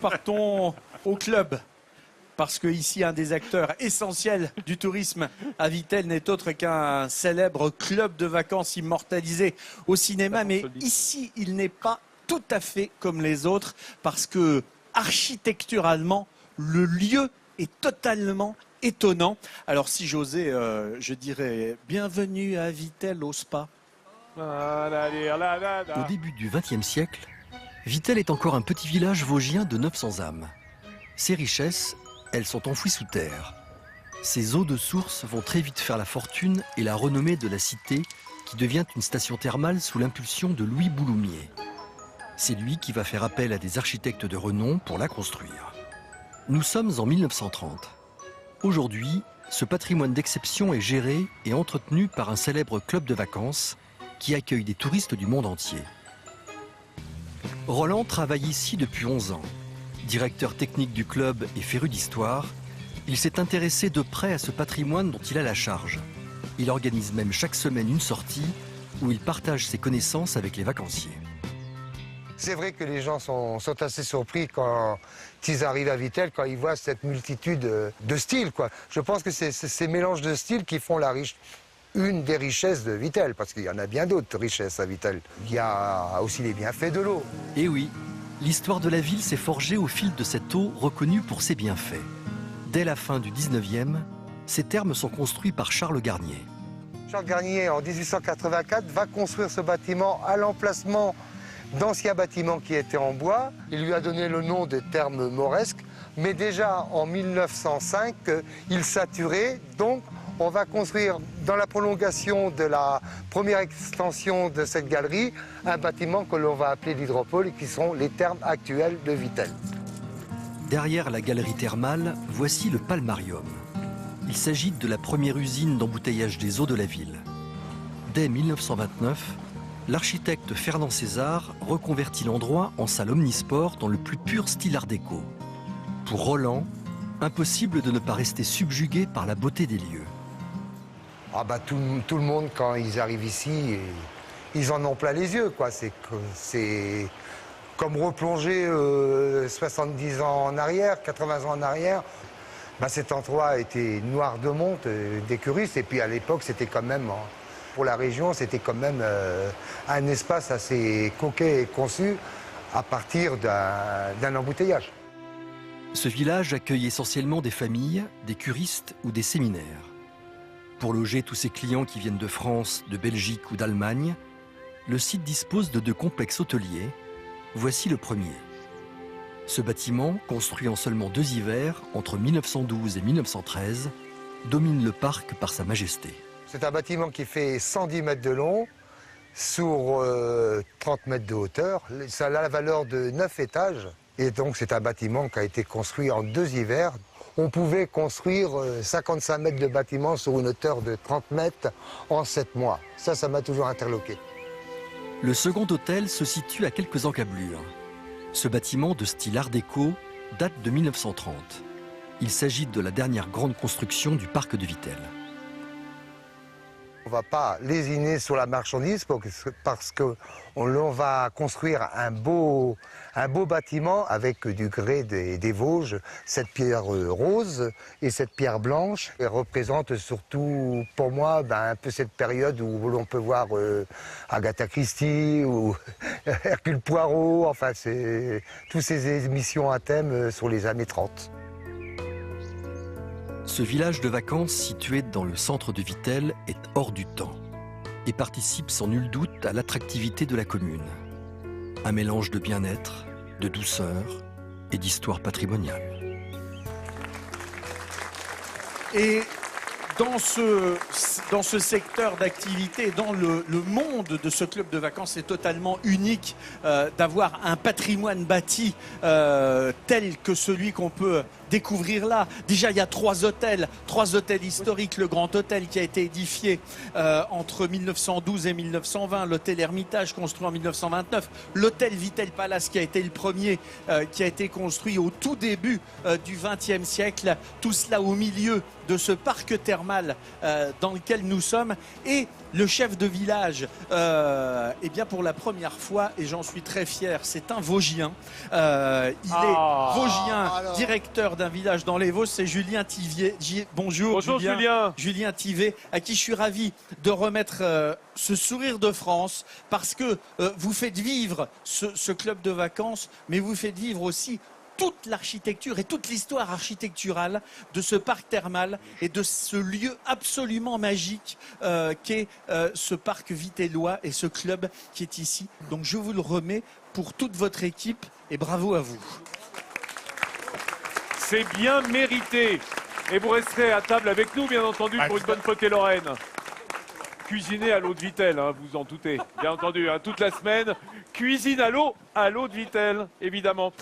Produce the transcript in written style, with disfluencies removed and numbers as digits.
Partons au club. Parce que ici, un des acteurs essentiels du tourisme à Vittel n'est autre qu'un célèbre club de vacances immortalisé au cinéma. Mais ici, il n'est pas tout à fait comme les autres parce que architecturalement, le lieu est totalement étonnant. Alors si j'osais, je dirais bienvenue à Vittel au spa. Au début du XXe siècle, Vittel est encore un petit village vosgien de 900 âmes. Ses richesses, elles sont enfouies sous terre. Ses eaux de source vont très vite faire la fortune et la renommée de la cité qui devient une station thermale sous l'impulsion de Louis Bouloumier. C'est lui qui va faire appel à des architectes de renom pour la construire. Nous sommes en 1930. Aujourd'hui, ce patrimoine d'exception est géré et entretenu par un célèbre club de vacances qui accueille des touristes du monde entier. Roland travaille ici depuis 11 ans. Directeur technique du club et féru d'histoire, il s'est intéressé de près à ce patrimoine dont il a la charge. Il organise même chaque semaine une sortie où il partage ses connaissances avec les vacanciers. C'est vrai que les gens sont assez surpris quand ils arrivent à Vittel, quand ils voient cette multitude de styles, quoi. Je pense que c'est ces mélanges de styles qui font une des richesses de Vittel, parce qu'il y en a bien d'autres richesses à Vittel. Il y a aussi les bienfaits de l'eau. Et oui, l'histoire de la ville s'est forgée au fil de cette eau reconnue pour ses bienfaits. Dès la fin du 19e, ces thermes sont construits par Charles Garnier. Charles Garnier, en 1884, va construire ce bâtiment à l'emplacement d'anciens bâtiments qui étaient en bois. Il lui a donné le nom de thermes mauresques, mais déjà en 1905, il saturait, donc on va construire dans la prolongation de la première extension de cette galerie un bâtiment que l'on va appeler l'hydropole et qui sont les thermes actuels de Vittel. Derrière la galerie thermale, voici le Palmarium. Il s'agit de la première usine d'embouteillage des eaux de la ville. Dès 1929, l'architecte Fernand César reconvertit l'endroit en salle omnisport dans le plus pur style art déco. Pour Roland, impossible de ne pas rester subjugué par la beauté des lieux. Ah bah tout le monde, quand ils arrivent ici, ils en ont plein les yeux, quoi. C'est comme replonger 70 ans en arrière, 80 ans en arrière. Bah cet endroit était noir de monde, d'écuristes, et puis à l'époque, c'était quand même, pour la région, c'était quand même un espace assez coquet et conçu à partir d'un embouteillage. Ce village accueille essentiellement des familles, des curistes ou des séminaires. Pour loger tous ces clients qui viennent de France, de Belgique ou d'Allemagne, le site dispose de 2 complexes hôteliers. Voici le premier. Ce bâtiment, construit en seulement 2 hivers, entre 1912 et 1913, domine le parc par sa majesté. C'est un bâtiment qui fait 110 mètres de long, sur 30 mètres de hauteur. Ça a la valeur de 9 étages. Et donc c'est un bâtiment qui a été construit en 2 hivers. On pouvait construire 55 mètres de bâtiment sur une hauteur de 30 mètres en 7 mois. Ça m'a toujours interloqué. Le second hôtel se situe à quelques encablures. Ce bâtiment de style art déco date de 1930. Il s'agit de la dernière grande construction du parc de Vittel. On ne va pas lésiner sur la marchandise parce qu'on va construire un beau bâtiment avec du grès des Vosges. Cette pierre rose et cette pierre blanche représentent surtout pour moi un peu cette période où l'on peut voir Agatha Christie ou Hercule Poirot, enfin c'est toutes ces émissions à thème sur les années 30. Ce village de vacances situé dans le centre de Vittel est hors du temps et participe sans nul doute à l'attractivité de la commune. Un mélange de bien-être, de douceur et d'histoire patrimoniale. Et dans ce secteur d'activité, dans le monde de ce club de vacances, c'est totalement unique d'avoir un patrimoine bâti tel que celui qu'on peut découvrir là. Déjà, il y a 3 hôtels historiques. Le Grand Hôtel qui a été édifié entre 1912 et 1920, l'hôtel Hermitage construit en 1929, l'hôtel Vittel Palace qui a été le premier qui a été construit au tout début du XXe siècle. Tout cela au milieu de ce parc thermal dans lequel nous sommes. Et le chef de village, eh bien pour la première fois, et j'en suis très fier, c'est un Vosgien. Il est Vosgien, alors. directeur d'un village dans les Vosges, c'est Julien Tivier. Bonjour, Bonjour Julien. Julien Tivet, à qui je suis ravi de remettre ce sourire de France, parce que vous faites vivre ce club de vacances, mais vous faites vivre aussi toute l'architecture et toute l'histoire architecturale de ce parc thermal et de ce lieu absolument magique qu'est ce parc Vitellois et ce club qui est ici. Donc je vous le remets pour toute votre équipe et bravo à vous. C'est bien mérité. Et vous resterez à table avec nous, bien entendu, pour une bonne potée Lorraine. Cuisiner à l'eau de Vittel, hein, vous en doutez, bien entendu, hein, toute la semaine. Cuisine à l'eau de Vittel, évidemment.